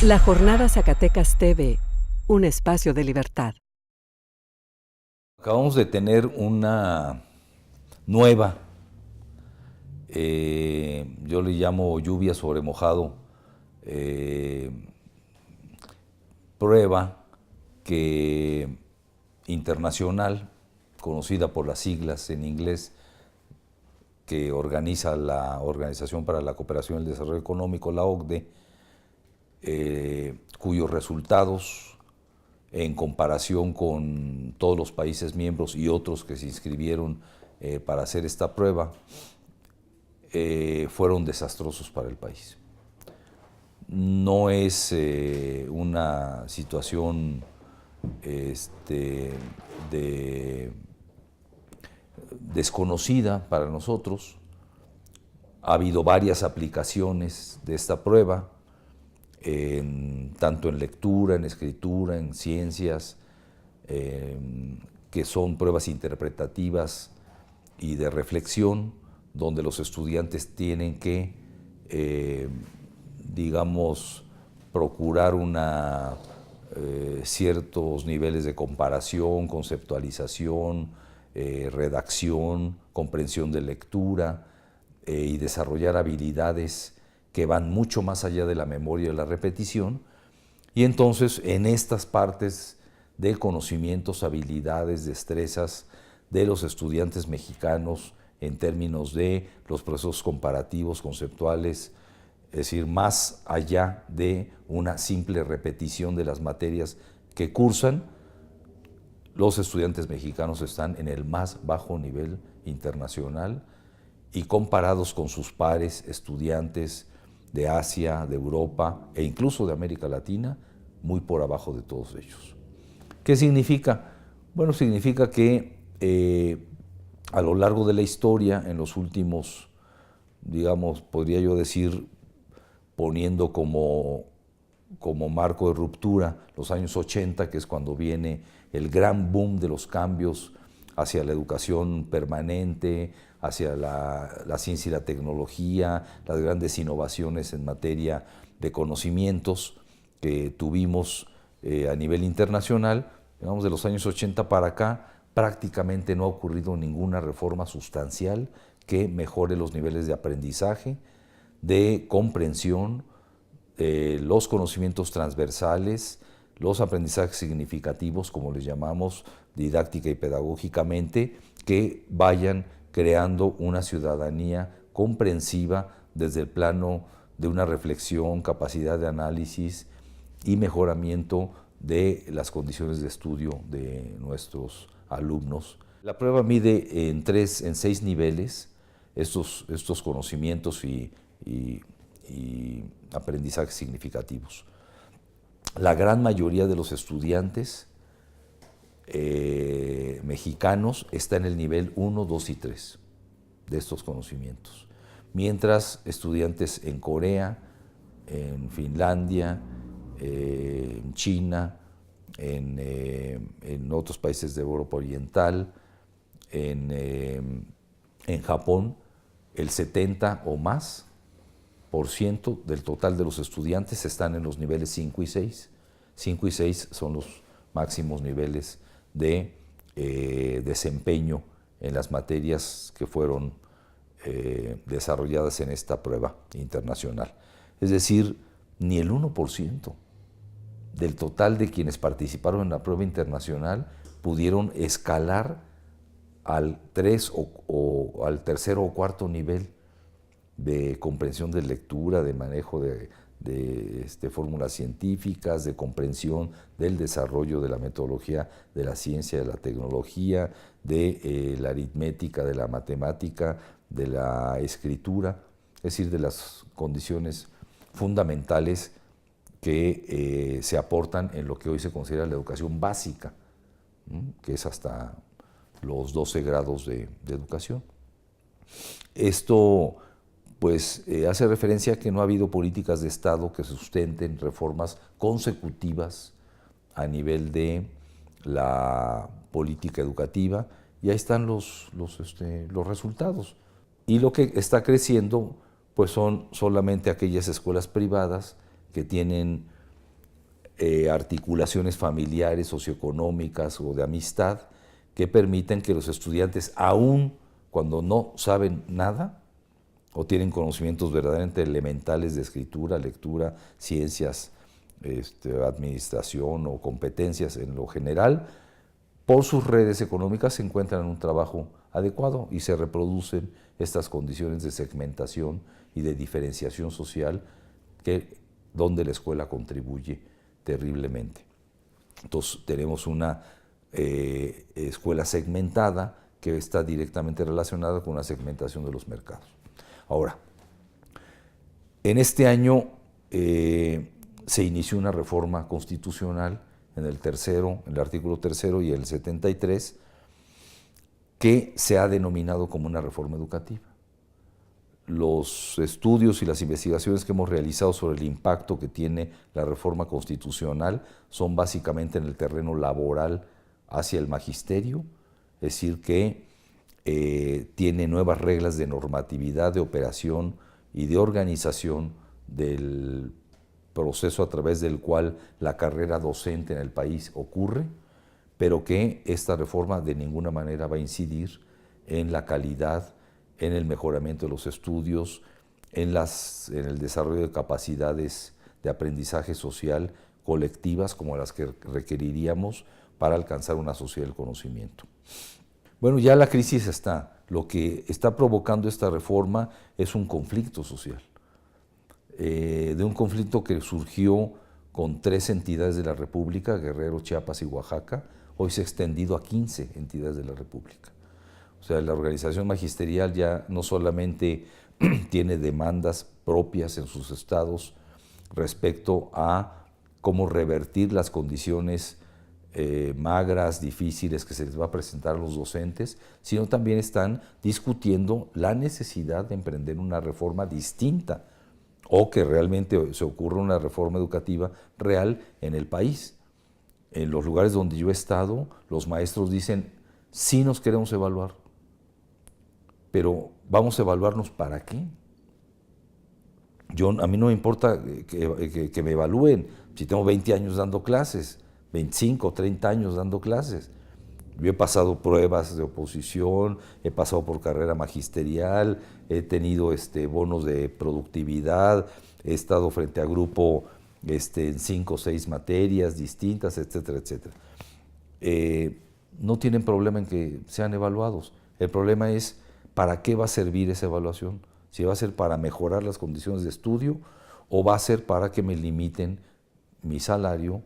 La Jornada Zacatecas TV, un espacio de libertad. Acabamos de tener una nueva, yo le llamo lluvia sobre mojado, eh, prueba internacional, conocida por las siglas en inglés, que organiza la Organización para la Cooperación y el Desarrollo Económico, la OCDE, cuyos resultados, en comparación con todos los países miembros y otros que se inscribieron para hacer esta prueba, fueron desastrosos para el país. No es una situación desconocida para nosotros. Ha habido varias aplicaciones de esta prueba, tanto en lectura, en escritura, en ciencias, que son pruebas interpretativas y de reflexión, donde los estudiantes tienen que, digamos, procurar ciertos niveles de comparación, conceptualización, redacción, comprensión de lectura, y desarrollar habilidades que van mucho más allá de la memoria y de la repetición. Y entonces, en estas partes de conocimientos, habilidades, destrezas de los estudiantes mexicanos en términos de los procesos comparativos, conceptuales, es decir, más allá de una simple repetición de las materias que cursan, los estudiantes mexicanos están en el más bajo nivel internacional y comparados con sus pares estudiantes de Asia, de Europa e incluso de América Latina, muy por abajo de todos ellos. ¿Qué significa? Bueno, significa que a lo largo de la historia, en los últimos, digamos, podría yo decir, poniendo como marco de ruptura los años 80, que es cuando viene el gran boom de los cambios hacia la educación permanente, hacia la ciencia y la tecnología, las grandes innovaciones en materia de conocimientos que tuvimos a nivel internacional. Digamos, de los años 80 para acá, prácticamente no ha ocurrido ninguna reforma sustancial que mejore los niveles de aprendizaje, de comprensión, los conocimientos transversales, los aprendizajes significativos, como les llamamos didáctica y pedagógicamente, que vayan creando una ciudadanía comprensiva desde el plano de una reflexión, capacidad de análisis y mejoramiento de las condiciones de estudio de nuestros alumnos. La prueba mide en 6 niveles estos conocimientos y aprendizajes significativos. La gran mayoría de los estudiantes mexicanos está en el nivel 1, 2 y 3 de estos conocimientos, mientras estudiantes en Corea, en Finlandia, en China, en otros países de Europa Oriental, en Japón, el 70 o más por ciento del total de los estudiantes están en los niveles 5 y 6. 5 y 6 son los máximos niveles de desempeño en las materias que fueron desarrolladas en esta prueba internacional. Es decir, ni el 1% del total de quienes participaron en la prueba internacional pudieron escalar al 3 o al tercero o cuarto nivel de comprensión de lectura, de manejo de fórmulas científicas, de comprensión del desarrollo de la metodología de la ciencia, de la tecnología, de la aritmética, de la matemática, de la escritura, es decir, de las condiciones fundamentales que se aportan en lo que hoy se considera la educación básica, que es hasta los 12 grados de educación. Esto pues hace referencia a que no ha habido políticas de Estado que sustenten reformas consecutivas a nivel de la política educativa, y ahí están los resultados. Y lo que está creciendo pues son solamente aquellas escuelas privadas que tienen articulaciones familiares, socioeconómicas o de amistad que permiten que los estudiantes, aun cuando no saben nada o tienen conocimientos verdaderamente elementales de escritura, lectura, ciencias, administración o competencias en lo general, por sus redes económicas se encuentran un trabajo adecuado y se reproducen estas condiciones de segmentación y de diferenciación social donde la escuela contribuye terriblemente. Entonces tenemos una escuela segmentada que está directamente relacionada con la segmentación de los mercados. Ahora, en este año se inició una reforma constitucional en el artículo 3 y el 73, que se ha denominado como una reforma educativa. Los estudios y las investigaciones que hemos realizado sobre el impacto que tiene la reforma constitucional son básicamente en el terreno laboral hacia el magisterio, es decir, que tiene nuevas reglas de normatividad, de operación y de organización del proceso a través del cual la carrera docente en el país ocurre, pero que esta reforma de ninguna manera va a incidir en la calidad, en el mejoramiento de los estudios, en el desarrollo de capacidades de aprendizaje social colectivas como las que requeriríamos para alcanzar una sociedad del conocimiento. Bueno, ya la crisis está. Lo que está provocando esta reforma es un conflicto social, de un conflicto que surgió con 3 entidades de la República, Guerrero, Chiapas y Oaxaca. Hoy se ha extendido a 15 entidades de la República. O sea, la organización magisterial ya no solamente tiene demandas propias en sus estados respecto a cómo revertir las condiciones magras, difíciles que se les va a presentar a los docentes, sino también están discutiendo la necesidad de emprender una reforma distinta o que realmente se ocurra una reforma educativa real en el país. En los lugares donde yo he estado, los maestros dicen, sí nos queremos evaluar, pero ¿vamos a evaluarnos para qué? A mí no me importa que me evalúen si tengo 20 años dando clases, 25 o 30 años dando clases. Yo he pasado pruebas de oposición, he pasado por carrera magisterial, he tenido bonos de productividad, he estado frente a grupo en 5 o 6 materias distintas, etcétera, etcétera. No tienen problema en que sean evaluados. El problema es para qué va a servir esa evaluación. Si va a ser para mejorar las condiciones de estudio o va a ser para que me limiten mi salario,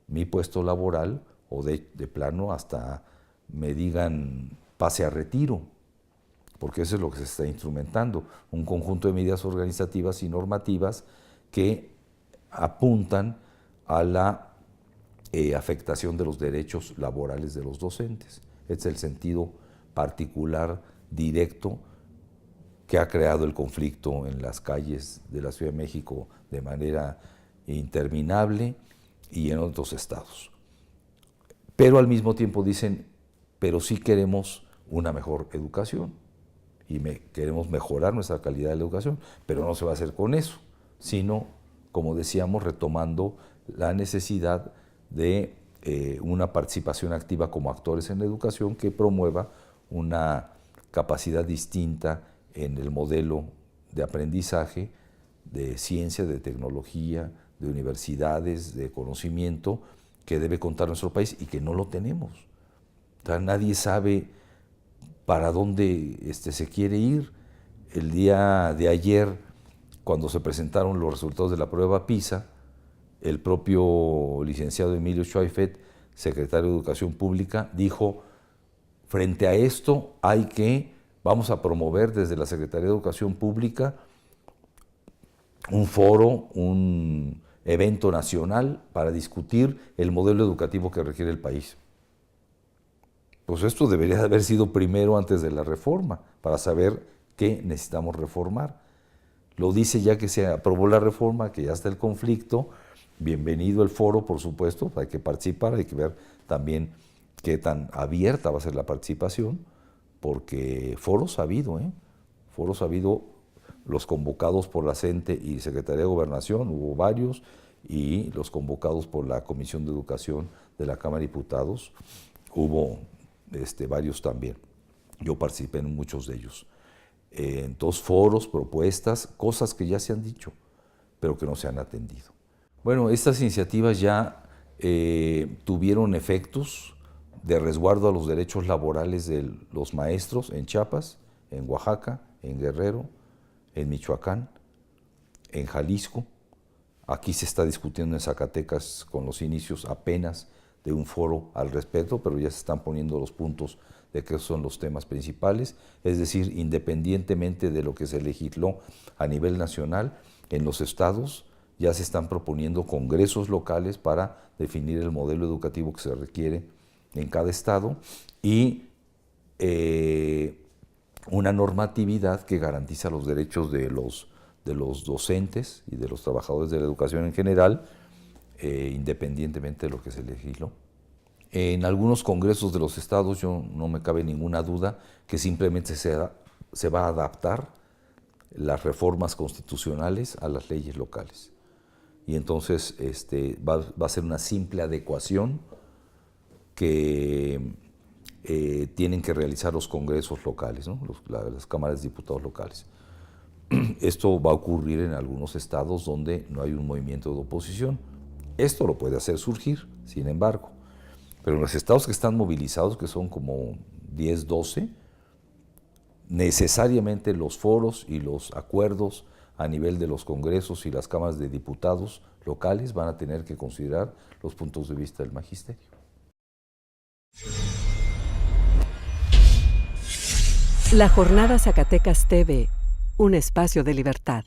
mi puesto laboral o de plano hasta me digan pase a retiro, porque eso es lo que se está instrumentando, un conjunto de medidas organizativas y normativas que apuntan a la afectación de los derechos laborales de los docentes. Este es el sentido particular, directo, que ha creado el conflicto en las calles de la Ciudad de México de manera interminable y en otros estados. Pero al mismo tiempo dicen, pero sí queremos una mejor educación y queremos mejorar nuestra calidad de la educación, pero no se va a hacer con eso, sino, como decíamos, retomando la necesidad de una participación activa como actores en la educación que promueva una capacidad distinta en el modelo de aprendizaje, de ciencia, de tecnología, de universidades, de conocimiento que debe contar nuestro país y que no lo tenemos. O sea, nadie sabe para dónde se quiere ir. El día de ayer, cuando se presentaron los resultados de la prueba PISA, el propio licenciado Emilio Schweifert, secretario de Educación Pública, dijo, frente a esto vamos a promover desde la Secretaría de Educación Pública un foro, un evento nacional para discutir el modelo educativo que requiere el país. Pues esto debería haber sido primero antes de la reforma, para saber qué necesitamos reformar. Lo dice ya que se aprobó la reforma, que ya está el conflicto. Bienvenido el foro, por supuesto, hay que participar, hay que ver también qué tan abierta va a ser la participación, porque foros ha habido, los convocados por la CENTE y Secretaría de Gobernación, hubo varios, y los convocados por la Comisión de Educación de la Cámara de Diputados, hubo varios también. Yo participé en muchos de ellos. Entonces, foros, propuestas, cosas que ya se han dicho, pero que no se han atendido. Bueno, estas iniciativas ya tuvieron efectos de resguardo a los derechos laborales de los maestros en Chiapas, en Oaxaca, en Guerrero, en Michoacán, en Jalisco. Aquí se está discutiendo en Zacatecas con los inicios apenas de un foro al respecto, pero ya se están poniendo los puntos de qué son los temas principales, es decir, independientemente de lo que se legisló a nivel nacional, en los estados ya se están proponiendo congresos locales para definir el modelo educativo que se requiere en cada estado y una normatividad que garantiza los derechos de los docentes y de los trabajadores de la educación en general, independientemente de lo que se legisló. En algunos congresos de los estados no me cabe ninguna duda que simplemente se va a adaptar las reformas constitucionales a las leyes locales. Y entonces va a ser una simple adecuación que tienen que realizar los congresos locales, ¿no? Las cámaras de diputados locales. Esto va a ocurrir en algunos estados donde no hay un movimiento de oposición. Esto lo puede hacer surgir, sin embargo. Pero en los estados que están movilizados, que son como 10, 12, necesariamente los foros y los acuerdos a nivel de los congresos y las cámaras de diputados locales van a tener que considerar los puntos de vista del magisterio. La Jornada Zacatecas TV, un espacio de libertad.